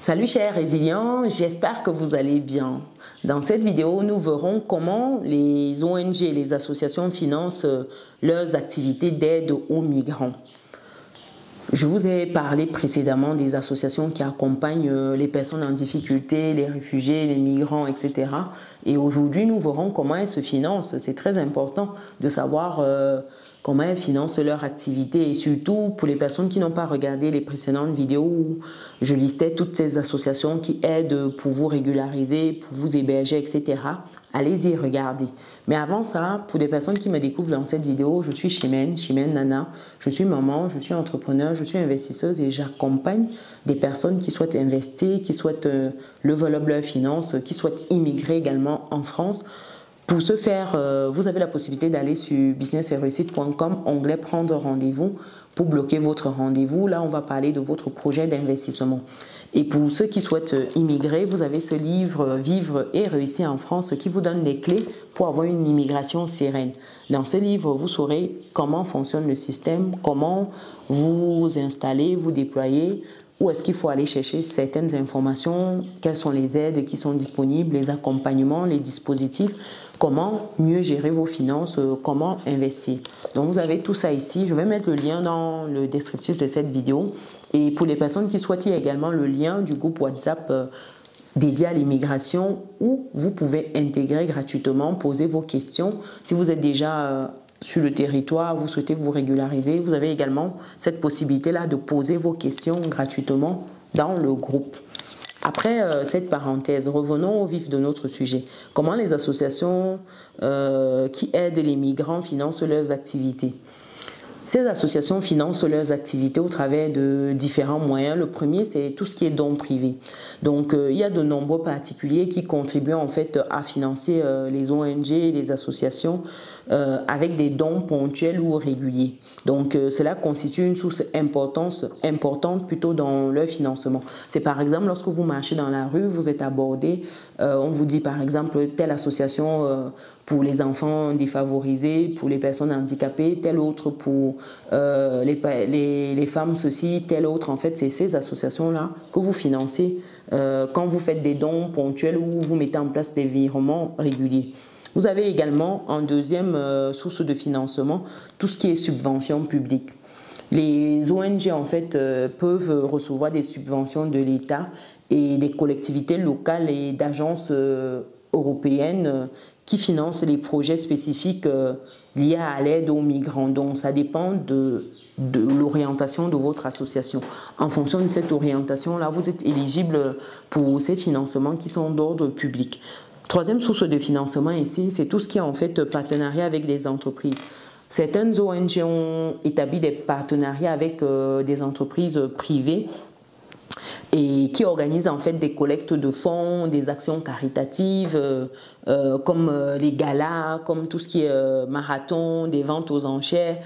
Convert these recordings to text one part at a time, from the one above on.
Salut chers résilients, j'espère que vous allez bien. Dans cette vidéo, nous verrons comment les ONG et les associations financent leurs activités d'aide aux migrants. Je vous ai parlé précédemment des associations qui accompagnent les personnes en difficulté, les réfugiés, les migrants, etc. Et aujourd'hui, nous verrons comment elles se financent. C'est très important de savoir comment elles financent leur activité et surtout pour les personnes qui n'ont pas regardé les précédentes vidéos où je listais toutes ces associations qui aident pour vous régulariser, pour vous héberger, etc. Allez-y regarder. Mais avant ça, pour les personnes qui me découvrent dans cette vidéo, je suis Chimène Nana, je suis maman, je suis entrepreneur, je suis investisseuse et j'accompagne des personnes qui souhaitent investir, qui souhaitent level up leurs finances, qui souhaitent immigrer également en France. Pour ce faire, vous avez la possibilité d'aller sur business-et-réussite.com, onglet prendre rendez-vous pour bloquer votre rendez-vous. Là, on va parler de votre projet d'investissement. Et pour ceux qui souhaitent immigrer, vous avez ce livre Vivre et réussir en France qui vous donne les clés pour avoir une immigration sereine. Dans ce livre, vous saurez comment fonctionne le système, comment vous installer, vous déployer, où est-ce qu'il faut aller chercher certaines informations, quelles sont les aides qui sont disponibles, les accompagnements, les dispositifs, comment mieux gérer vos finances, comment investir. Donc vous avez tout ça ici. Je vais mettre le lien dans le descriptif de cette vidéo. Et pour les personnes qui souhaitent, il y a également le lien du groupe WhatsApp dédié à l'immigration où vous pouvez intégrer gratuitement, poser vos questions. Si vous êtes déjà sur le territoire, vous souhaitez vous régulariser, vous avez également cette possibilité-là de poser vos questions gratuitement dans le groupe. Après cette parenthèse, revenons au vif de notre sujet. Comment les associations qui aident les migrants financent leurs activités? Ces associations financent leurs activités au travers de différents moyens. Le premier, c'est tout ce qui est dons privés. Donc, il y a de nombreux particuliers qui contribuent en fait à financer les ONG et les associations avec des dons ponctuels ou réguliers. Donc, cela constitue une source importante plutôt dans leur financement. C'est par exemple lorsque vous marchez dans la rue, vous êtes abordé, on vous dit par exemple telle association pour les enfants défavorisés, pour les personnes handicapées, telle autre pour les femmes, ceci, telle autre. En fait, c'est ces associations-là que vous financez quand vous faites des dons ponctuels ou vous mettez en place des virements réguliers. Vous avez également en deuxième source de financement tout ce qui est subvention publique. Les ONG en fait peuvent recevoir des subventions de l'État et des collectivités locales et d'agences européennes qui financent les projets spécifiques liés à l'aide aux migrants. Donc ça dépend de l'orientation de votre association. En fonction de cette orientation-là, vous êtes éligible pour ces financements qui sont d'ordre public. Troisième source de financement ici, c'est tout ce qui est en fait partenariat avec des entreprises. Certaines ONG ont établi des partenariats avec des entreprises privées et qui organisent en fait des collectes de fonds, des actions caritatives comme les galas, comme tout ce qui est marathon, des ventes aux enchères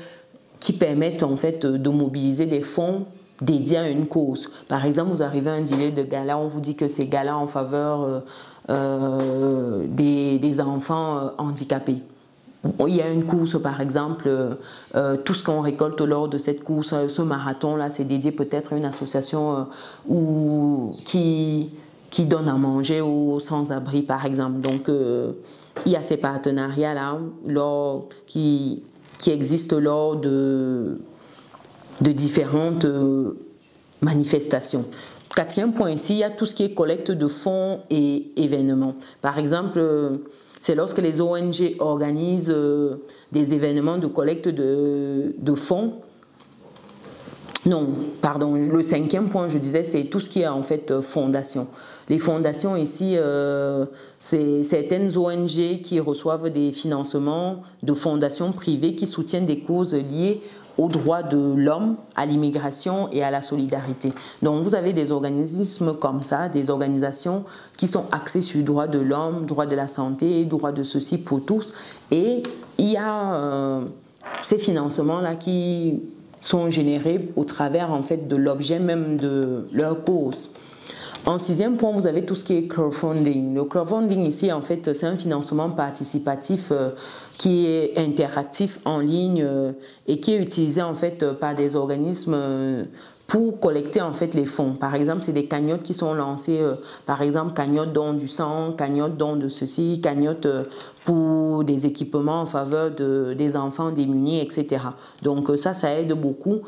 qui permettent en fait de mobiliser des fonds dédiés à une cause. Par exemple, vous arrivez à un dîner de gala, on vous dit que c'est gala en faveur des enfants handicapés. Il y a une course par exemple, tout ce qu'on récolte lors de cette course, ce marathon-là, c'est dédié peut-être à une association qui donne à manger aux sans-abri par exemple. Donc il y a ces partenariats-là qui existent lors de différentes manifestations. Quatrième point ici, il y a tout ce qui est collecte de fonds et événements. Par exemple, c'est lorsque les ONG organisent des événements de collecte de fonds. Non, pardon, le cinquième point, je disais, c'est tout ce qui est en fait fondation. Les fondations ici, c'est certaines ONG qui reçoivent des financements de fondations privées qui soutiennent des causes liées aux droits de l'homme, à l'immigration et à la solidarité. Donc vous avez des organismes comme ça, des organisations qui sont axées sur le droit de l'homme, droit de la santé, droit de ceci pour tous. Et il y a ces financements-là qui sont générés au travers en fait de l'objet même de leur cause. En sixième point, vous avez tout ce qui est crowdfunding. Le crowdfunding ici, en fait, c'est un financement participatif qui est interactif en ligne et qui est utilisé en fait par des organismes pour collecter en fait les fonds. Par exemple, c'est des cagnottes qui sont lancées, par exemple, cagnotte don du sang, cagnotte don de ceci, cagnotte pour des équipements en faveur des enfants démunis, etc. Donc ça aide beaucoup.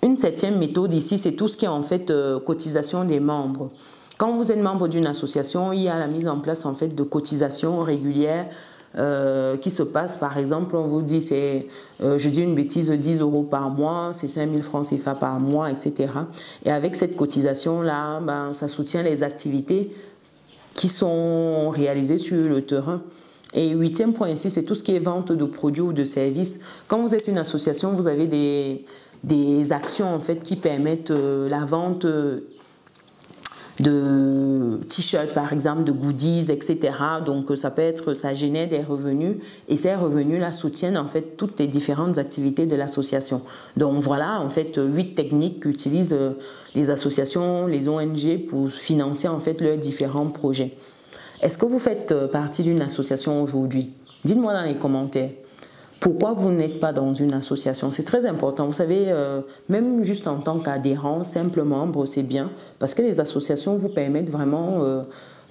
Une septième méthode ici, c'est tout ce qui est en fait cotisation des membres. Quand vous êtes membre d'une association, il y a la mise en place en fait de cotisations régulières qui se passe. Par exemple, on vous dit, c'est, je dis une bêtise, 10 € par mois, c'est 5 000 francs CFA par mois, etc. Et avec cette cotisation-là, ben, ça soutient les activités qui sont réalisées sur le terrain. Et huitième point ici, c'est tout ce qui est vente de produits ou de services. Quand vous êtes une association, vous avez des actions en fait, qui permettent la vente de t-shirts par exemple, de goodies, etc. Donc ça peut être, ça génère des revenus et ces revenus-là soutiennent en fait toutes les différentes activités de l'association. Donc voilà en fait 8 techniques qu'utilisent les associations, les ONG pour financer en fait leurs différents projets. Est-ce que vous faites partie d'une association aujourd'hui? Dites-moi dans les commentaires. Pourquoi vous n'êtes pas dans une association? C'est très important. Vous savez, même juste en tant qu'adhérent, simple membre, c'est bien. Parce que les associations vous permettent vraiment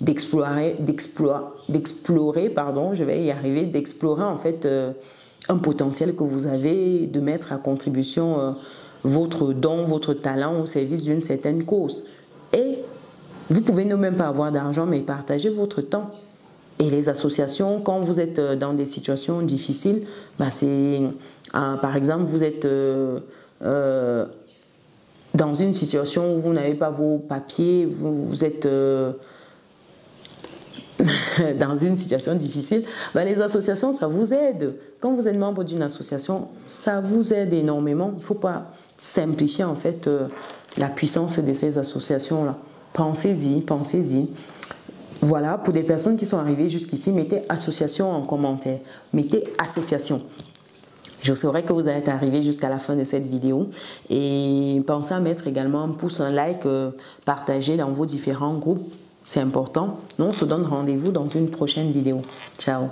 d'explorer, je vais y arriver, d'explorer en fait un potentiel que vous avez, de mettre à contribution votre don, votre talent au service d'une certaine cause. Et vous pouvez ne même pas avoir d'argent, mais partager votre temps. Et les associations, quand vous êtes dans des situations difficiles, bah par exemple, vous êtes dans une situation où vous n'avez pas vos papiers, vous êtes dans une situation difficile, bah les associations, ça vous aide. Quand vous êtes membre d'une association, ça vous aide énormément. Il ne faut pas simplifier en fait la puissance de ces associations-là. Pensez-y, pensez-y. Voilà, pour des personnes qui sont arrivées jusqu'ici, mettez association en commentaire. Mettez association. Je saurai que vous êtes arrivé jusqu'à la fin de cette vidéo. Et pensez à mettre également un pouce, un like, partager dans vos différents groupes. C'est important. Nous, on se donne rendez-vous dans une prochaine vidéo. Ciao.